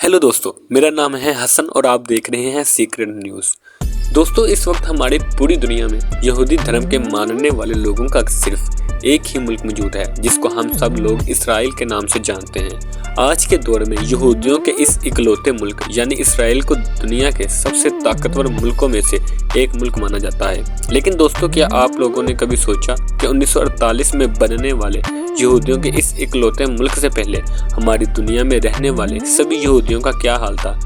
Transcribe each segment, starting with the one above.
Hello दोस्तों, मेरा नाम है हसन और आप देख रहे हैं सीक्रेट न्यूज़। दोस्तों, इस वक्त हमारी पूरी दुनिया में यहूदी धर्म के मानने वाले लोगों का सिर्फ एक ही मुल्क मौजूद है जिसको हम सब लोग इसराइल के नाम से जानते हैं। आज के दौर में यहूदियों के इस इकलौते मुल्क यानी इसराइल को दुनिया के सबसे ताकतवर मुल्कों में से एक मुल्क माना जाता है। लेकिन दोस्तों, क्या आप लोगों ने कभी सोचा कि 1948 में बनने वाले यहूदियों के इस इकलौते मुल्क से पहले हमारी दुनिया में रहने वाले सभी यहूदियों का क्या हाल था?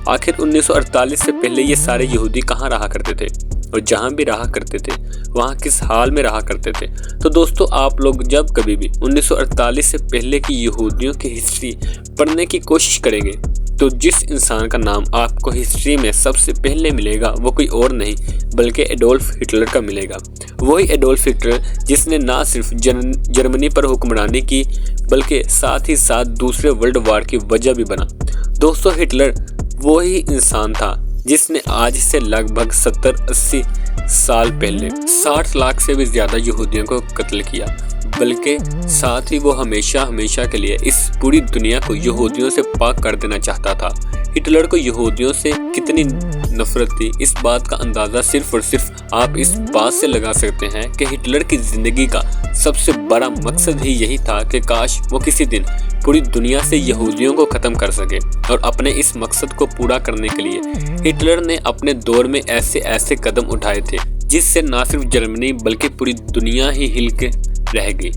आखिर 1948 से पहले ये सारे यहूदी कहाँ रहा करते थे और जहाँ भी रहा करते थे वहाँ किस हाल में रहा करते थे? तो दोस्तों, आप लोग जब कभी भी 1948 से पहले की यहूदियों की हिस्ट्री पढ़ने की कोशिश करेंगे तो जिस इंसान का नाम आपको हिस्ट्री में सबसे पहले मिलेगा वो कोई और नहीं बल्कि एडोल्फ हिटलर का मिलेगा। वही एडोल्फ हिटलर जिसने ना सिर्फ जर्मनी पर हुक्मरानी की बल्कि साथ ही साथ दूसरे वर्ल्ड वार की वजह भी बना। दोस्तों, हिटलर वही इंसान था जिसने आज से लगभग 70-80 साल पहले 60 लाख से भी ज्यादा यहूदियों को कत्ल किया, बल्कि साथ ही वो हमेशा के लिए इस पूरी दुनिया को यहूदियों से पाक कर देना चाहता था। हिटलर को यहूदियों से कितनी नफरत थी, इस बात का अंदाज़ा सिर्फ और सिर्फ आप इस बात से लगा सकते हैं कि हिटलर की ज़िंदगी का सबसे बड़ा मकसद ही यही था कि काश वो किसी दिन पूरी दुनिया से यहूदियों को ख़त्म कर सके। और अपने इस मकसद को पूरा करने के लिए हिटलर ने अपने दौर में ऐसे कदम उठाए थे जिससे ना सिर्फ जर्मनी बल्कि पूरी दुनिया ही हिल के रह गई।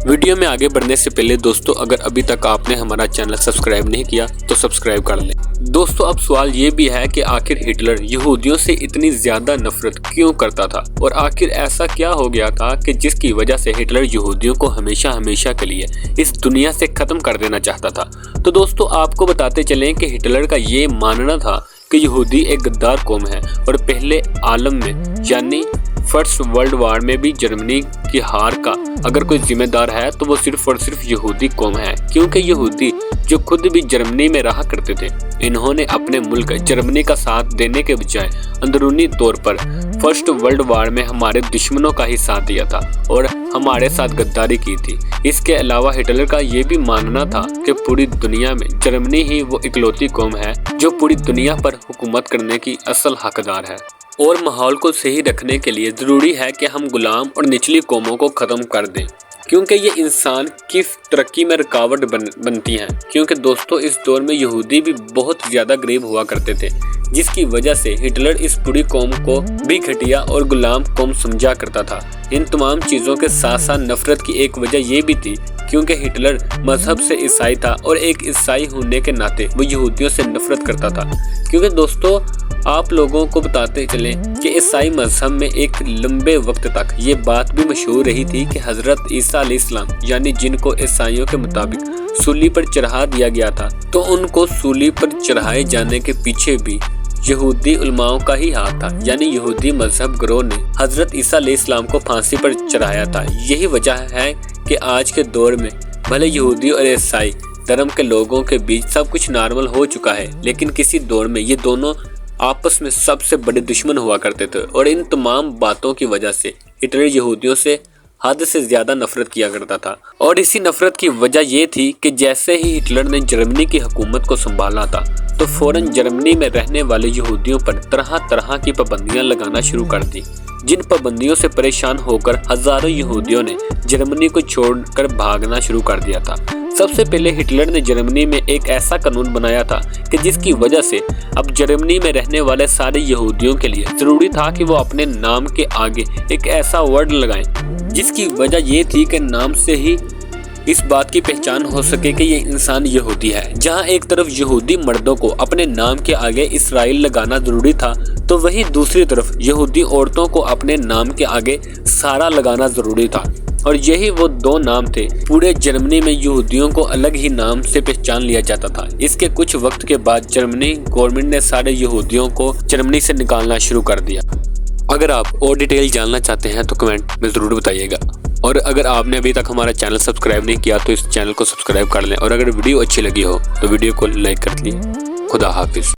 वीडियो में आगे बढ़ने से पहले दोस्तों, अगर अभी तक आपने हमारा चैनल सब्सक्राइब नहीं किया तो सब्सक्राइब कर लें। दोस्तों, अब सवाल ये भी है कि आखिर हिटलर यहूदियों से इतनी ज्यादा नफरत क्यों करता था और आखिर ऐसा क्या हो गया था कि जिसकी वजह से हिटलर यहूदियों को हमेशा के लिए इस दुनिया से खत्म कर देना चाहता था। तो दोस्तों, आपको बताते चलें कि हिटलर का ये मानना था कि यहूदी एक गद्दार कौम है और पहले आलम में यानी फर्स्ट वर्ल्ड वार में भी जर्मनी की हार का अगर कोई जिम्मेदार है तो वो सिर्फ और सिर्फ यहूदी कौम है, क्योंकि यहूदी जो खुद भी जर्मनी में रहा करते थे, इन्होंने अपने मुल्क जर्मनी का साथ देने के बजाय अंदरूनी तौर पर फर्स्ट वर्ल्ड वार में हमारे दुश्मनों का ही साथ दिया था और हमारे साथ गद्दारी की थी। इसके अलावा हिटलर का ये भी मानना था कि पूरी दुनिया में जर्मनी ही वो इकलौती कौम है जो पूरी दुनिया पर हुकूमत करने की असल हकदार है। और माहौल को सही रखने के लिए ज़रूरी है कि हम गुलाम और निचली कौमों को ख़त्म कर दें, क्योंकि ये इंसान की तरक्की में रुकावट बनती हैं। क्योंकि दोस्तों, इस दौर में यहूदी भी बहुत ज़्यादा गरीब हुआ करते थे, जिसकी वजह से हिटलर इस पूरी कौम को भी घटिया और गुलाम कौम समझा करता था। इन तमाम चीज़ों के साथ साथ नफरत की एक वजह ये भी थी क्योंकि हिटलर मजहब से ईसाई था और एक ईसाई होने के नाते वो यहूदियों से नफरत करता था। क्योंकि दोस्तों, आप लोगों को बताते चलें कि ईसाई मजहब में एक लंबे वक्त तक ये बात भी मशहूर रही थी कि हजरत ईसा अलैहिस्सलाम यानी जिनको ईसाइयों के मुताबिक सूली पर चढ़ा दिया गया था, तो उनको सूली पर चढ़ाए जाने के पीछे भी यहूदी उलमाओं का ही हाथ था। यानी यहूदी मजहब ग्रोह ने हजरत ईसा अलैहिस्सलाम को फांसी पर चढ़ाया था। यही वजह है कि आज के दौर में भले यहूदी और ईसाई धर्म के लोगों के बीच सब कुछ नॉर्मल हो चुका है, लेकिन किसी दौर में ये दोनों आपस में सबसे बड़े दुश्मन हुआ करते थे। और इन तमाम बातों की वजह से हिटलर यहूदियों से हद से ज्यादा नफरत किया करता था। और इसी नफरत की वजह ये थी कि जैसे ही हिटलर ने जर्मनी की हुकूमत को संभाला था तो फौरन जर्मनी में रहने वाले यहूदियों पर तरह की पाबंदियां लगाना शुरू कर दी, जिन पाबंदियों से परेशान होकर हजारों यहूदियों ने जर्मनी को छोड़कर भागना शुरू कर दिया था। सबसे पहले हिटलर ने जर्मनी में एक ऐसा कानून बनाया था कि जिसकी वजह से अब जर्मनी में रहने वाले सारे यहूदियों के लिए जरूरी था कि वो अपने नाम के आगे एक ऐसा वर्ड लगाएं, जिसकी वजह ये थी कि नाम से ही इस बात की पहचान हो सके कि ये इंसान यहूदी है। जहां एक तरफ यहूदी मर्दों को अपने नाम के आगे इसराइल लगाना जरूरी था, तो वहीं दूसरी तरफ यहूदी औरतों को अपने नाम के आगे सारा लगाना जरूरी था। और यही वो दो नाम थे। पूरे जर्मनी में यहूदियों को अलग ही नाम से पहचान लिया जाता था। इसके कुछ वक्त के बाद जर्मनी गवर्नमेंट ने सारे यहूदियों को जर्मनी से निकालना शुरू कर दिया। अगर आप और डिटेल जानना चाहते हैं तो कमेंट में ज़रूर बताइएगा। और अगर आपने अभी तक हमारा चैनल सब्सक्राइब नहीं किया तो इस चैनल को सब्सक्राइब कर लें। और अगर वीडियो अच्छी लगी हो तो वीडियो को लाइक कर लें। खुदा हाफिज़।